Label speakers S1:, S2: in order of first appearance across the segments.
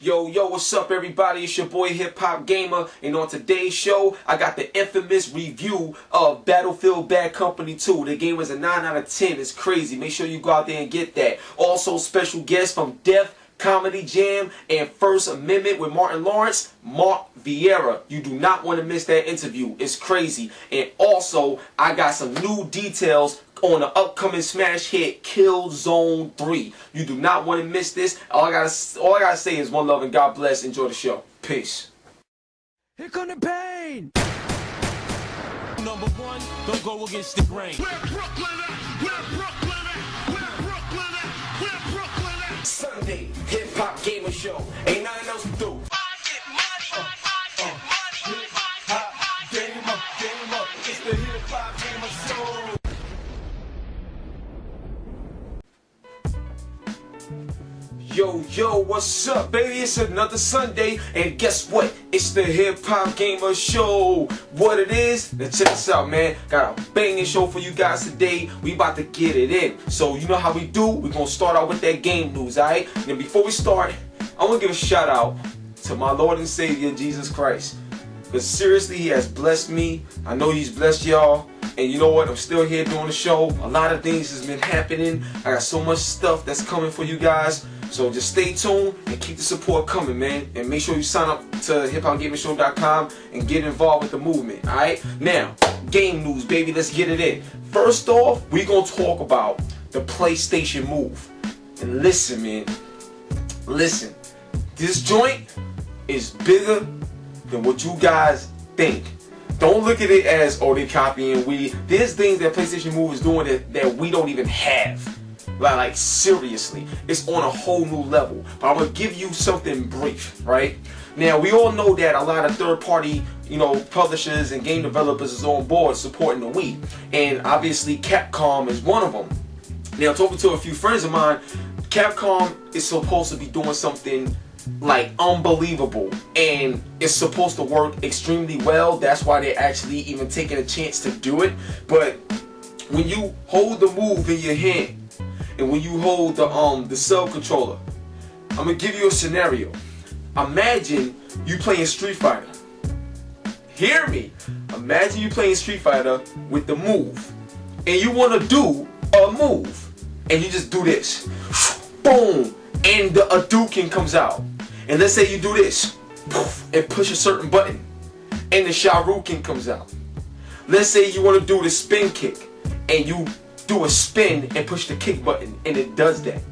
S1: Yo, what's up everybody? It's your boy Hip Hop Gamer, and on today's show, I got the infamous review of Battlefield Bad Company 2. The game was a 9 out of 10. It's crazy. Make sure you go out there and get that. Also, special guests from Def Comedy Jam and First Amendment with Martin Lawrence, Mark Vieira. You do not want to miss that interview. It's crazy. And also, I got some new details on the upcoming smash hit Killzone 3. You do not want to miss this. All I gotta say is one love and God bless. Enjoy the show. Peace.
S2: Here come the pain. Number one, don't go against the grain.
S3: Where Brooklyn at? Where Brooklyn at? Where Brooklyn at? Where Brooklyn at?
S1: Sunday Hip Hop Gamer Show. Ain't nothing else to do.
S3: Game up. It's the Hip Hop Gamer Show.
S1: Yo, what's up, baby? It's another Sunday, and guess what? It's the Hip Hop Gamer Show. What it is? Now check this out, man. Got a banging show for you guys today. We about to get it in. So you know how we do? We're gonna start out with that game news, alright? And before we start, I wanna give a shout out to my Lord and Savior, Jesus Christ. Because seriously, He has blessed me. I know He's blessed y'all. And you know what? I'm still here doing the show. A lot of things has been happening. I got so much stuff that's coming for you guys. So just stay tuned and keep the support coming, man. And make sure you sign up to hiphopgamershow.com and get involved with the movement, alright? Now, game news, baby. Let's get it in. First off, we're going to talk about the PlayStation Move. And listen, man. Listen. This joint is bigger than what you guys think. Don't look at it as, oh, they copying we. There's things that PlayStation Move is doing that we don't even have. Like seriously, it's on a whole new level. But I'm gonna give you something brief, right? Now we all know that a lot of third-party, publishers and game developers is on board supporting the Wii, and obviously Capcom is one of them. Now talking to a few friends of mine, Capcom is supposed to be doing something like unbelievable, and it's supposed to work extremely well. That's why they're actually even taking a chance to do it. But when you hold the Move in your hand, and when you hold the cell controller, I'm gonna give you a scenario. Imagine you playing Street Fighter. Hear me. Imagine you playing Street Fighter with the Move, and you want to do a move, and you just do this, boom, and the Hadouken comes out. And let's say you do this, and push a certain button, and the Shoryuken comes out. Let's say you want to do the spin kick, and you do a spin and push the kick button, and it does that.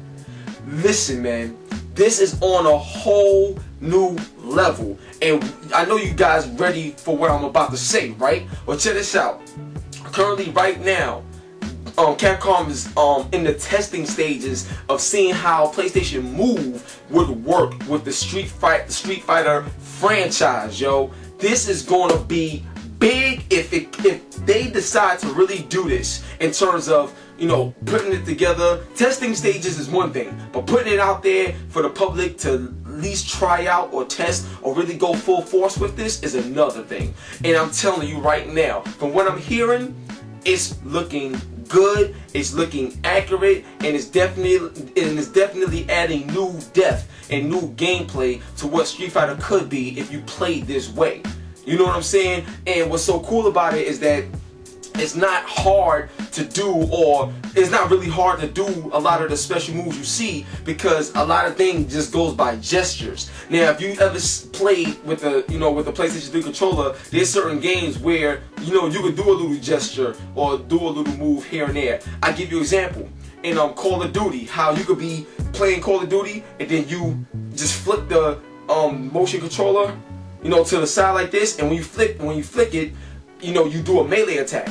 S1: Listen, man, this is on a whole new level, and I know you guys ready for what I'm about to say, right? Well, check this out. Currently, right now, Capcom is in the testing stages of seeing how PlayStation Move would work with the Street Fighter franchise, yo. This is going to be big if they decide to really do this in terms of, putting it together. Testing stages is one thing, but putting it out there for the public to at least try out or test or really go full force with this is another thing. And I'm telling you right now, from what I'm hearing, it's looking good, it's looking accurate, and it's definitely adding new depth and new gameplay to what Street Fighter could be if you played this way. You know what I'm saying? And what's so cool about it is that it's not hard to do, or it's not really hard to do a lot of the special moves you see, because a lot of things just goes by gestures. Now, if you ever played with the PlayStation 3 controller, there's certain games where you could do a little gesture or do a little move here and there. I give you an example in Call of Duty, how you could be playing Call of Duty and then you just flip the motion controller, to the side like this, and when you flick it, you do a melee attack.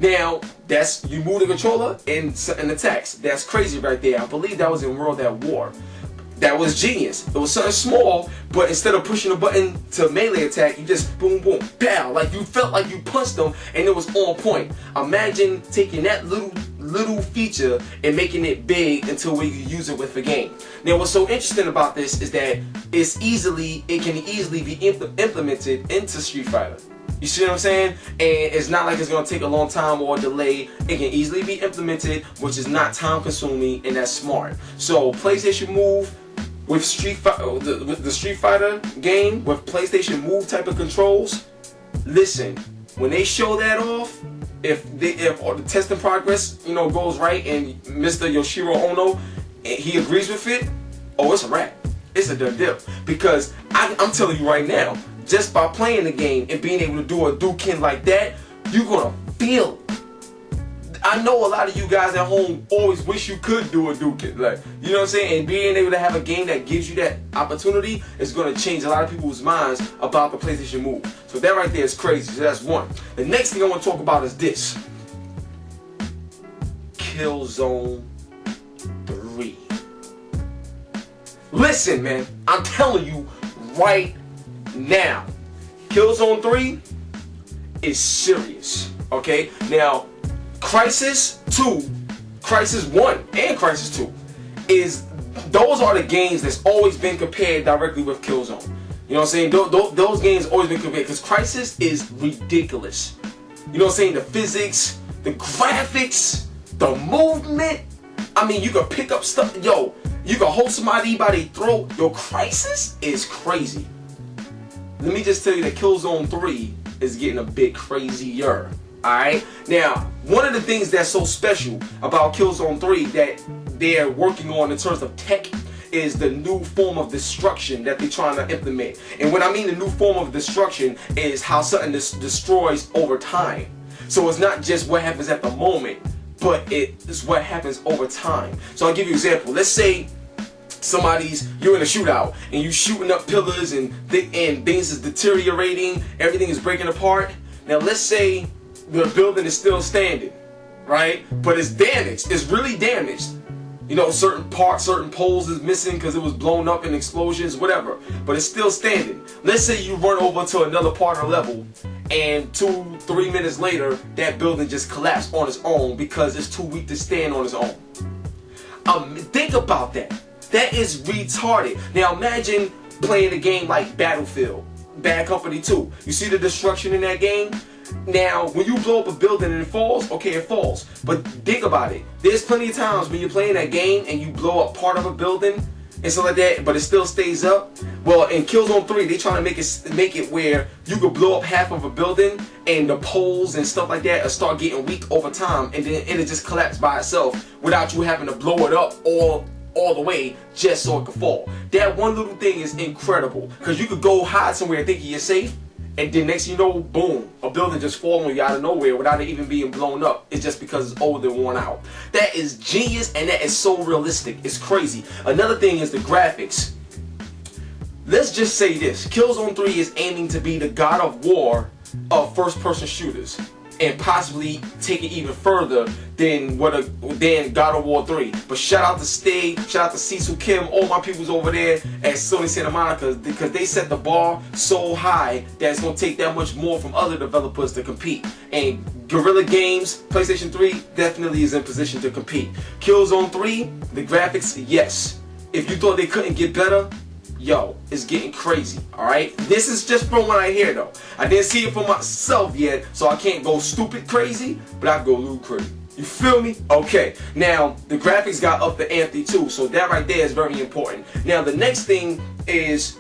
S1: Now, that's, you move the controller and attacks. That's crazy right there. I believe that was in World at War. That was genius. It was something small, but instead of pushing a button to melee attack, you just boom, boom, pow. Like you felt like you punched them, and it was on point. Imagine taking that little feature and making it big until we can use it with the game. Now, what's so interesting about this is that it can easily be implemented into Street Fighter. You see what I'm saying? And it's not like it's going to take a long time or a delay. It can easily be implemented, which is not time consuming, and that's smart. So PlayStation Move, with the Street Fighter game with PlayStation Move type of controls. Listen, when they show that off, if the testing progress, you know, goes right and Mr. Yoshiro Ono, he agrees with it, oh, it's a wrap. It's a done deal. Because I'm telling you right now, just by playing the game and being able to do a Duken like that, you're gonna feel it. I know a lot of you guys at home always wish you could do a Duken, like, you know what I'm saying? And being able to have a game that gives you that opportunity is gonna change a lot of people's minds about the PlayStation Move. So that right there is crazy. So that's one. The next thing I want to talk about is this: Killzone 3. Listen, man, I'm telling you right now, Killzone 3 is serious. Okay, now. Crisis 2, Crisis 1, and Crisis 2 those are the games that's always been compared directly with Killzone. You know what I'm saying? Those games always been compared because Crisis is ridiculous. You know what I'm saying? The physics, the graphics, the movement. I mean, you can pick up stuff. Yo, you can hold somebody by their throat. Yo, Crisis is crazy. Let me just tell you that Killzone 3 is getting a bit crazier. Alright, now one of the things that's so special about Killzone 3 that they're working on in terms of tech is the new form of destruction that they're trying to implement. And when I mean the new form of destruction is how something destroys over time. So it's not just what happens at the moment, but it's what happens over time. So I'll give you an example. Let's say you're in a shootout and you shooting up pillars and things is deteriorating, everything is breaking apart. Now let's say the building is still standing, right? But it's damaged. It's really damaged. You know, certain parts, certain poles is missing because it was blown up in explosions, whatever. But it's still standing. Let's say you run over to another part of the level and 2-3 minutes later, that building just collapsed on its own because it's too weak to stand on its own. Think about that. That is retarded. Now imagine playing a game like Battlefield, Bad Company 2. You see the destruction in that game? Now, when you blow up a building and it falls, okay, it falls. But think about it. There's plenty of times when you're playing that game and you blow up part of a building and stuff like that, but it still stays up. Well, in Killzone 3, they trying to make it where you could blow up half of a building and the poles and stuff like that will start getting weak over time, and then it'll just collapse by itself without you having to blow it up all the way just so it could fall. That one little thing is incredible because you could go hide somewhere thinking you're safe, and then next thing you know, boom, a building just falling on you out of nowhere without it even being blown up. It's just because it's old and worn out. That is genius, and that is so realistic. It's crazy. Another thing is the graphics. Let's just say this. Killzone 3 is aiming to be the God of War of first-person shooters, and possibly take it even further than God of War 3. But shout out to Stay, shout out to Cecil Kim, all my peoples over there at Sony Santa Monica, because they set the bar so high that it's gonna take that much more from other developers to compete. And Guerrilla Games, PlayStation 3 definitely is in position to compete. Killzone 3, the graphics, yes. If you thought they couldn't get better, yo, it's getting crazy, alright? This is just from what I hear though. I didn't see it for myself yet, so I can't go stupid crazy, but I go a little crazy. You feel me? Okay, now the graphics got up the ante too, so that right there is very important. Now the next thing is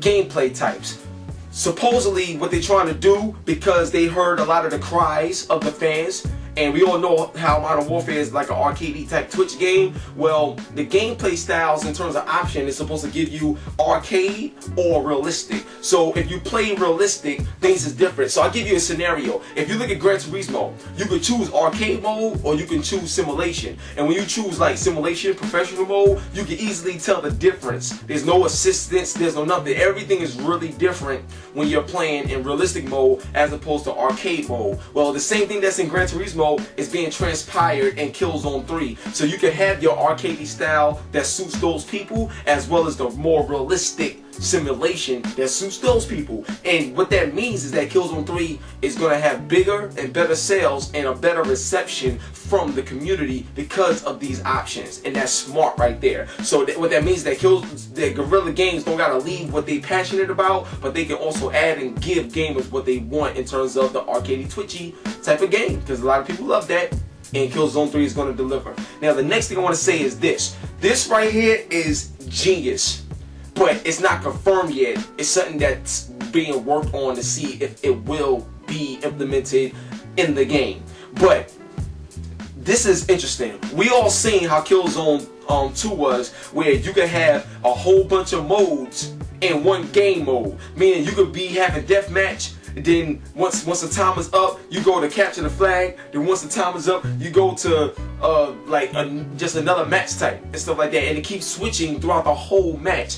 S1: gameplay types. Supposedly what they're trying to do, because they heard a lot of the cries of the fans, and we all know how Modern Warfare is like an arcade type Twitch game. Well, the gameplay styles in terms of option is supposed to give you arcade or realistic. So if you play realistic, things is different. So I'll give you a scenario. If you look at Gran Turismo, you could choose arcade mode or you can choose simulation. And when you choose like simulation, professional mode, you can easily tell the difference. There's no assistance, there's no nothing. Everything is really different when you're playing in realistic mode as opposed to arcade mode. Well, the same thing that's in Gran Turismo is being transpired in Killzone 3. So you can have your arcadey style that suits those people, as well as the more realistic simulation that suits those people. And what that means is that Killzone 3 is going to have bigger and better sales and a better reception from the community because of these options, and that's smart right there. So what that means is that Guerrilla Games don't gotta leave what they passionate about, but they can also add and give gamers what they want in terms of the arcadey twitchy type of game, because a lot of people love that, and Killzone 3 is going to deliver. Now the next thing I want to say is this: This right here is genius, but it's not confirmed yet. It's something that's being worked on to see if it will be implemented in the game. But this is interesting. We all seen how Killzone 2 was, where you could have a whole bunch of modes in one game mode. Meaning you could be having deathmatch, then once the time is up, you go to capture the flag. Then once the time is up, you go to just another match type and stuff like that. And it keeps switching throughout the whole match.